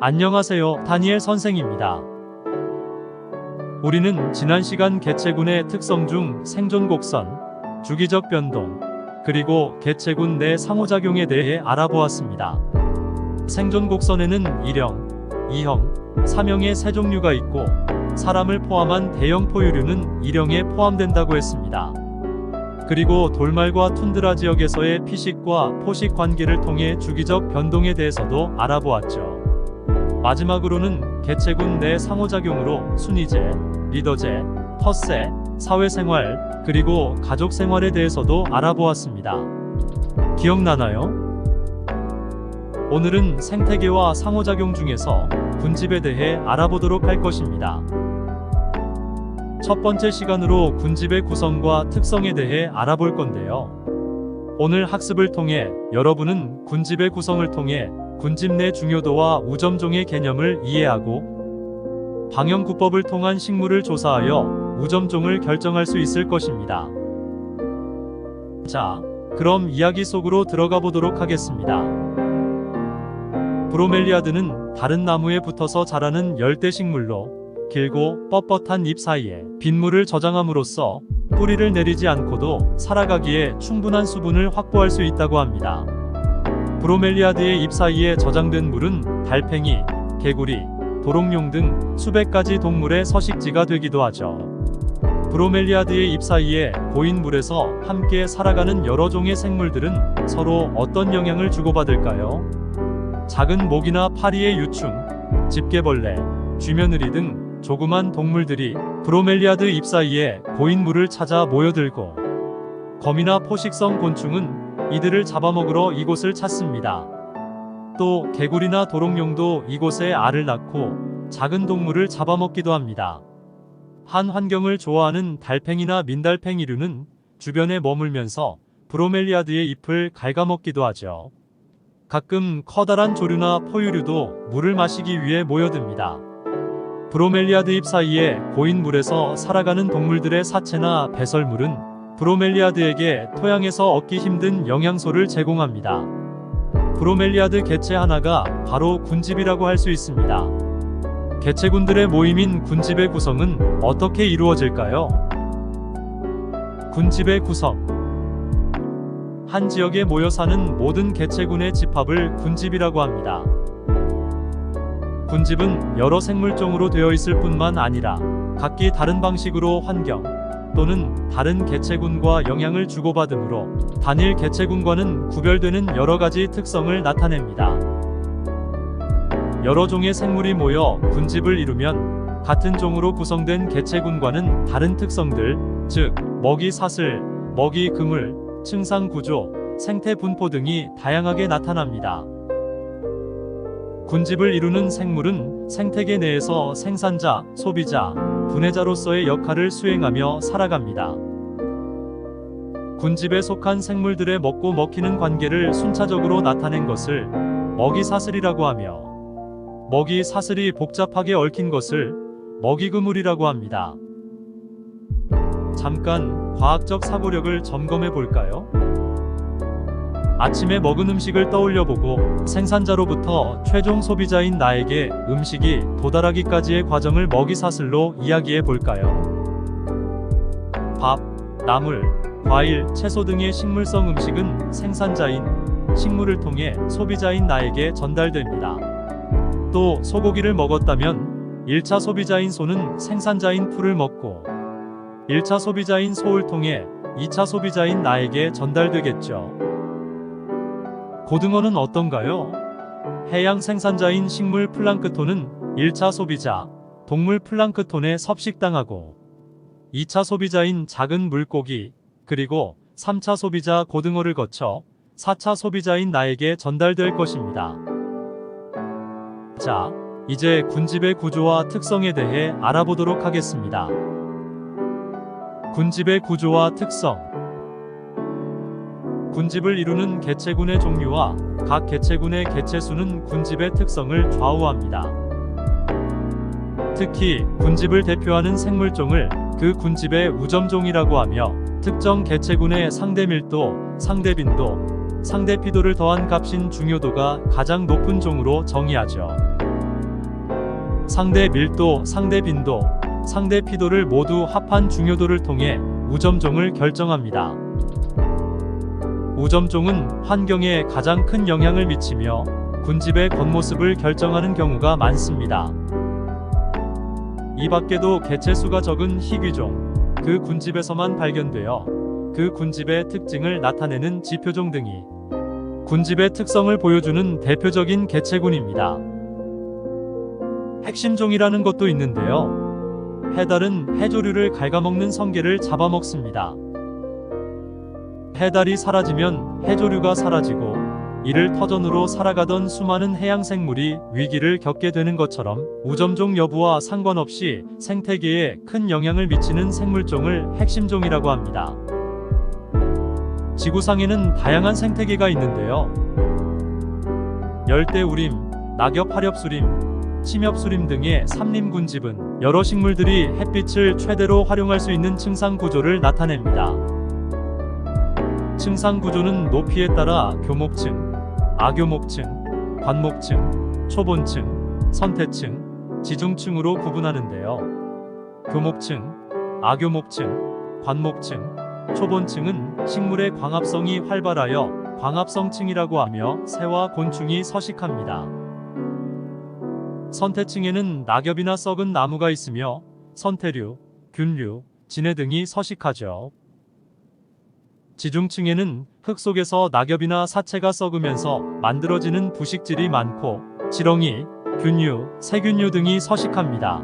안녕하세요, 다니엘 선생입니다. 우리는 지난 시간 개체군의 특성 중 생존 곡선, 주기적 변동, 그리고 개체군 내 상호작용에 대해 알아보았습니다. 생존 곡선에는 1형, 2형, 3형의 세 종류가 있고 사람을 포함한 대형 포유류는 1형에 포함된다고 했습니다. 그리고 돌말과 툰드라 지역에서의 피식과 포식 관계를 통해 주기적 변동에 대해서도 알아보았죠. 마지막으로는 개체군 내 상호작용으로 순위제, 리더제, 텃세, 사회생활, 그리고 가족생활에 대해서도 알아보았습니다. 기억나나요? 오늘은 생태계와 상호작용 중에서 군집에 대해 알아보도록 할 것입니다. 첫 번째 시간으로 군집의 구성과 특성에 대해 알아볼 건데요. 오늘 학습을 통해 여러분은 군집의 구성을 통해 군집 내 중요도와 우점종의 개념을 이해하고 방영구법을 통한 식물을 조사하여 우점종을 결정할 수 있을 것입니다. 자, 그럼 이야기 속으로 들어가 보도록 하겠습니다. 브로멜리아드는 다른 나무에 붙어서 자라는 열대식물로 길고 뻣뻣한 잎 사이에 빗물을 저장함으로써 뿌리를 내리지 않고도 살아가기에 충분한 수분을 확보할 수 있다고 합니다. 브로멜리아드의 잎 사이에 저장된 물은 달팽이, 개구리, 도롱뇽 등 수백 가지 동물의 서식지가 되기도 하죠. 브로멜리아드의 잎 사이에 고인 물에서 함께 살아가는 여러 종의 생물들은 서로 어떤 영향을 주고받을까요? 작은 모기나 파리의 유충, 집게벌레, 쥐며느리 등 조그만 동물들이 브로멜리아드 잎 사이에 고인 물을 찾아 모여들고 거미나 포식성 곤충은 이들을 잡아먹으러 이곳을 찾습니다. 또 개구리나 도롱뇽도 이곳에 알을 낳고 작은 동물을 잡아먹기도 합니다. 한 환경을 좋아하는 달팽이나 민달팽이류는 주변에 머물면서 브로멜리아드의 잎을 갉아먹기도 하죠. 가끔 커다란 조류나 포유류도 물을 마시기 위해 모여듭니다. 브로멜리아드 잎 사이에 고인 물에서 살아가는 동물들의 사체나 배설물은 브로멜리아드에게 토양에서 얻기 힘든 영양소를 제공합니다. 브로멜리아드 개체 하나가 바로 군집이라고 할 수 있습니다. 개체군들의 모임인 군집의 구성은 어떻게 이루어질까요? 군집의 구성. 한 지역에 모여 사는 모든 개체군의 집합을 군집이라고 합니다. 군집은 여러 생물종으로 되어 있을 뿐만 아니라 각기 다른 방식으로 환경 또는 다른 개체군과 영향을 주고받으므로 단일 개체군과는 구별되는 여러 가지 특성을 나타냅니다. 여러 종의 생물이 모여 군집을 이루면 같은 종으로 구성된 개체군과는 다른 특성들, 즉 먹이 사슬, 먹이 그물, 층상 구조, 생태 분포 등이 다양하게 나타납니다. 군집을 이루는 생물은 생태계 내에서 생산자, 소비자, 분해자로서의 역할을 수행하며 살아갑니다. 군집에 속한 생물들의 먹고 먹히는 관계를 순차적으로 나타낸 것을 먹이 사슬이라고 하며 먹이 사슬이 복잡하게 얽힌 것을 먹이 그물이라고 합니다. 잠깐 과학적 사고력을 점검해 볼까요? 아침에 먹은 음식을 떠올려보고 생산자로부터 최종 소비자인 나에게 음식이 도달하기까지의 과정을 먹이사슬로 이야기해 볼까요? 밥, 나물, 과일, 채소 등의 식물성 음식은 생산자인 식물을 통해 소비자인 나에게 전달됩니다. 또 소고기를 먹었다면 1차 소비자인 소는 생산자인 풀을 먹고 1차 소비자인 소를 통해 2차 소비자인 나에게 전달되겠죠. 고등어는 어떤가요? 해양 생산자인 식물 플랑크톤은 1차 소비자, 동물 플랑크톤에 섭식당하고 2차 소비자인 작은 물고기, 그리고 3차 소비자 고등어를 거쳐 4차 소비자인 나에게 전달될 것입니다. 자, 이제 군집의 구조와 특성에 대해 알아보도록 하겠습니다. 군집의 구조와 특성. 군집을 이루는 개체군의 종류와 각 개체군의 개체수는 군집의 특성을 좌우합니다. 특히 군집을 대표하는 생물종을 그 군집의 우점종이라고 하며 특정 개체군의 상대밀도, 상대빈도, 상대피도를 더한 값인 중요도가 가장 높은 종으로 정의하죠. 상대 밀도, 상대 빈도, 상대 피도를 모두 합한 중요도를 통해 우점종을 결정합니다. 우점종은 환경에 가장 큰 영향을 미치며 군집의 겉모습을 결정하는 경우가 많습니다. 이 밖에도 개체수가 적은 희귀종, 그 군집에서만 발견되어 그 군집의 특징을 나타내는 지표종 등이 군집의 특성을 보여주는 대표적인 개체군입니다. 핵심종이라는 것도 있는데요. 해달은 해조류를 갉아먹는 성게를 잡아먹습니다. 해달이 사라지면 해조류가 사라지고 이를 터전으로 살아가던 수많은 해양 생물이 위기를 겪게 되는 것처럼 우점종 여부와 상관없이 생태계에 큰 영향을 미치는 생물종을 핵심종이라고 합니다. 지구상에는 다양한 생태계가 있는데요. 열대우림, 낙엽하렵수림, 침엽수림 등의 삼림군집은 여러 식물들이 햇빛을 최대로 활용할 수 있는 층상구조를 나타냅니다. 층상구조는 높이에 따라 교목층, 아교목층, 관목층, 초본층, 선태층, 지중층으로 구분하는데요. 교목층, 아교목층, 관목층, 초본층은 식물의 광합성이 활발하여 광합성층이라고 하며 새와 곤충이 서식합니다. 선태층에는 낙엽이나 썩은 나무가 있으며 선태류, 균류, 진해 등이 서식하죠. 지중층에는 흙 속에서 낙엽이나 사체가 썩으면서 만들어지는 부식질이 많고 지렁이, 균류, 세균류 등이 서식합니다.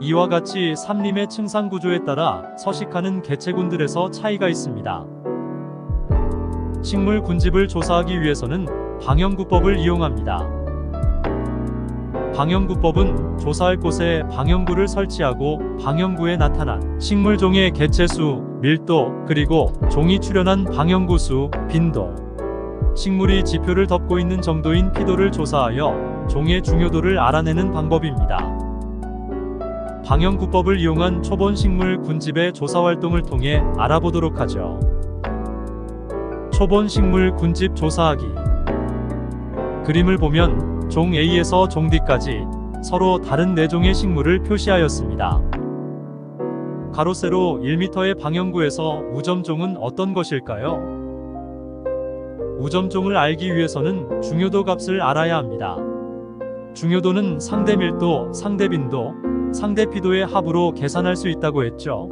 이와 같이 삼림의 층상구조에 따라 서식하는 개체군들에서 차이가 있습니다. 식물 군집을 조사하기 위해서는 방형구법을 이용합니다. 방형구법은 조사할 곳에 방형구를 설치하고 방형구에 나타난 식물종의 개체수, 밀도, 그리고 종이 출현한 방형구 수, 빈도, 식물이 지표를 덮고 있는 정도인 피도를 조사하여 종의 중요도를 알아내는 방법입니다. 방형구법을 이용한 초본 식물 군집의 조사활동을 통해 알아보도록 하죠. 초본 식물 군집 조사하기. 그림을 보면 종 A에서 종 D까지 서로 다른 4종의 식물을 표시하였습니다. 가로세로 1m의 방형구에서 우점종은 어떤 것일까요? 우점종을 알기 위해서는 중요도 값을 알아야 합니다. 중요도는 상대 밀도, 상대 빈도, 상대 피도의 합으로 계산할 수 있다고 했죠.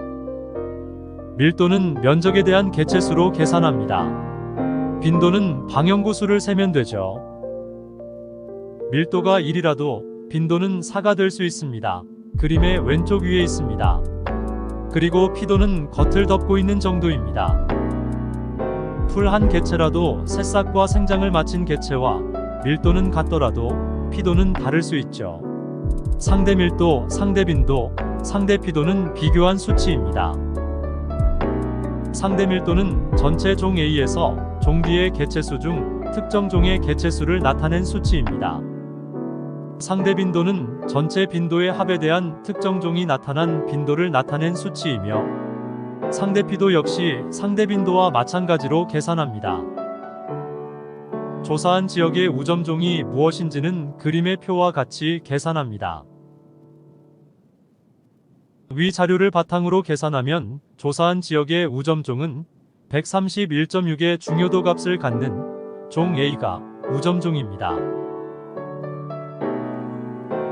밀도는 면적에 대한 개체수로 계산합니다. 빈도는 방형구 수를 세면 되죠. 밀도가 1이라도 빈도는 4가 될 수 있습니다. 그림의 왼쪽 위에 있습니다. 그리고 피도는 겉을 덮고 있는 정도입니다. 풀 한 개체라도 새싹과 생장을 마친 개체와 밀도는 같더라도 피도는 다를 수 있죠. 상대 밀도, 상대 빈도, 상대 피도는 비교한 수치입니다. 상대 밀도는 전체 종 A에서 종 D의 개체수 중 특정 종의 개체수를 나타낸 수치입니다. 상대 빈도는 전체 빈도의 합에 대한 특정 종이 나타난 빈도를 나타낸 수치이며 상대 피도 역시 상대 빈도와 마찬가지로 계산합니다. 조사한 지역의 우점종이 무엇인지는 그림의 표와 같이 계산합니다. 위 자료를 바탕으로 계산하면 조사한 지역의 우점종은 131.6의 중요도 값을 갖는 종 A가 우점종입니다.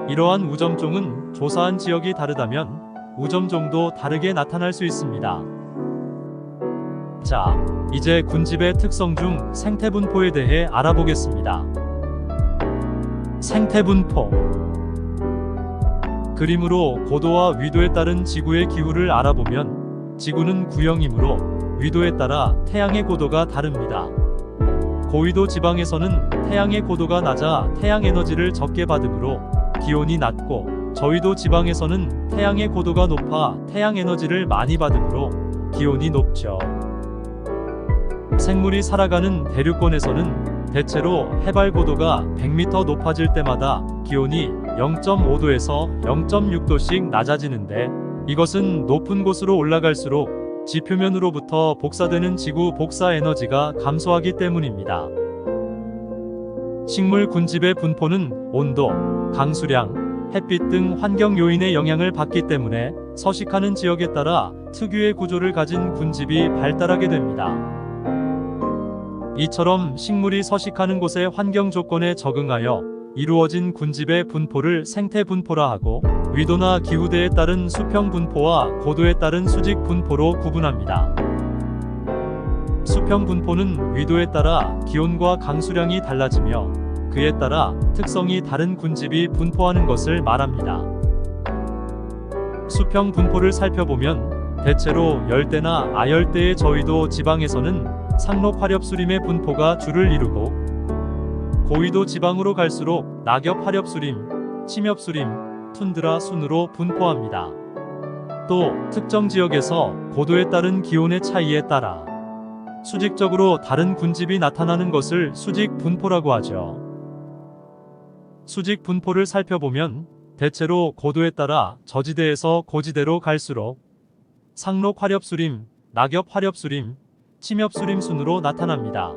이러한 우점종은 조사한 지역이 다르다면 우점종도 다르게 나타날 수 있습니다. 자, 이제 군집의 특성 중 생태분포에 대해 알아보겠습니다. 생태분포. 그림으로 고도와 위도에 따른 지구의 기후를 알아보면 지구는 구형이므로 위도에 따라 태양의 고도가 다릅니다. 고위도 지방에서는 태양의 고도가 낮아 태양 에너지를 적게 받으므로 기온이 낮고 저위도 지방에서는 태양의 고도가 높아 태양 에너지를 많이 받으므로 기온이 높죠. 생물이 살아가는 대륙권에서는 대체로 해발 고도가 100m 높아질 때마다 기온이 0.5도에서 0.6도씩 낮아지는데 이것은 높은 곳으로 올라갈수록 지표면으로부터 복사되는 지구 복사 에너지가 감소하기 때문입니다. 식물 군집의 분포는 온도, 강수량, 햇빛 등 환경 요인의 영향을 받기 때문에 서식하는 지역에 따라 특유의 구조를 가진 군집이 발달하게 됩니다. 이처럼 식물이 서식하는 곳의 환경 조건에 적응하여 이루어진 군집의 분포를 생태 분포라 하고, 위도나 기후대에 따른 수평 분포와 고도에 따른 수직 분포로 구분합니다. 수평 분포는 위도에 따라 기온과 강수량이 달라지며 그에 따라 특성이 다른 군집이 분포하는 것을 말합니다. 수평 분포를 살펴보면 대체로 열대나 아열대의 저위도 지방에서는 상록 화렵수림의 분포가 주를 이루고, 고위도 지방으로 갈수록 낙엽 화렵수림, 침엽수림, 툰드라 순으로 분포합니다. 또 특정 지역에서 고도에 따른 기온의 차이에 따라 수직적으로 다른 군집이 나타나는 것을 수직 분포라고 하죠. 수직 분포를 살펴보면 대체로 고도에 따라 저지대에서 고지대로 갈수록 상록 화렵수림, 낙엽 화렵수림, 침엽수림 순으로 나타납니다.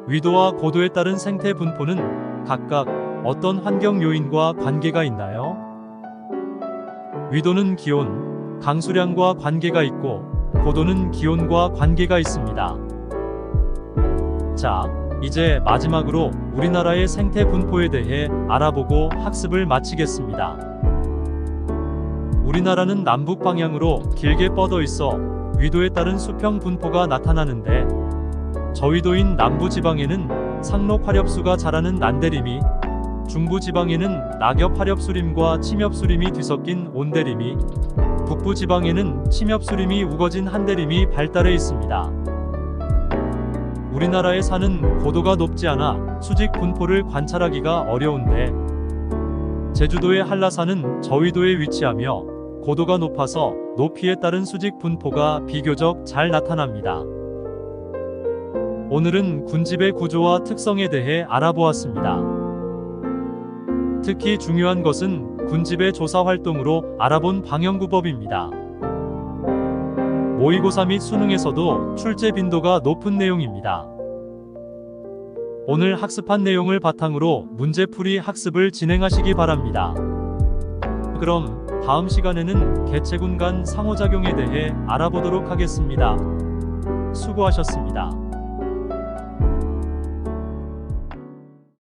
위도와 고도에 따른 생태 분포는 각각 어떤 환경 요인과 관계가 있나요? 위도는 기온, 강수량과 관계가 있고 고도는 기온과 관계가 있습니다. 자, 이제 마지막으로 우리나라의 생태 분포에 대해 알아보고 학습을 마치겠습니다. 우리나라는 남북 방향으로 길게 뻗어 있어 위도에 따른 수평 분포가 나타나는데, 저위도인 남부지방에는 상록 화렵수가 자라는 난대림이, 중부지방에는 낙엽 화렵수림과 침엽수림이 뒤섞인 온대림이, 북부지방에는 침엽수림이 우거진 한대림이 발달해 있습니다. 우리나라의 산은 고도가 높지 않아 수직 분포를 관찰하기가 어려운데, 제주도의 한라산은 저위도에 위치하며 고도가 높아서 높이에 따른 수직 분포가 비교적 잘 나타납니다. 오늘은 군집의 구조와 특성에 대해 알아보았습니다. 특히 중요한 것은 군집의 조사 활동으로 알아본 방영구법입니다. 모의고사 및 수능에서도 출제 빈도가 높은 내용입니다. 오늘 학습한 내용을 바탕으로 문제풀이 학습을 진행하시기 바랍니다. 그럼 다음 시간에는 개체군 간 상호작용에 대해 알아보도록 하겠습니다. 수고하셨습니다.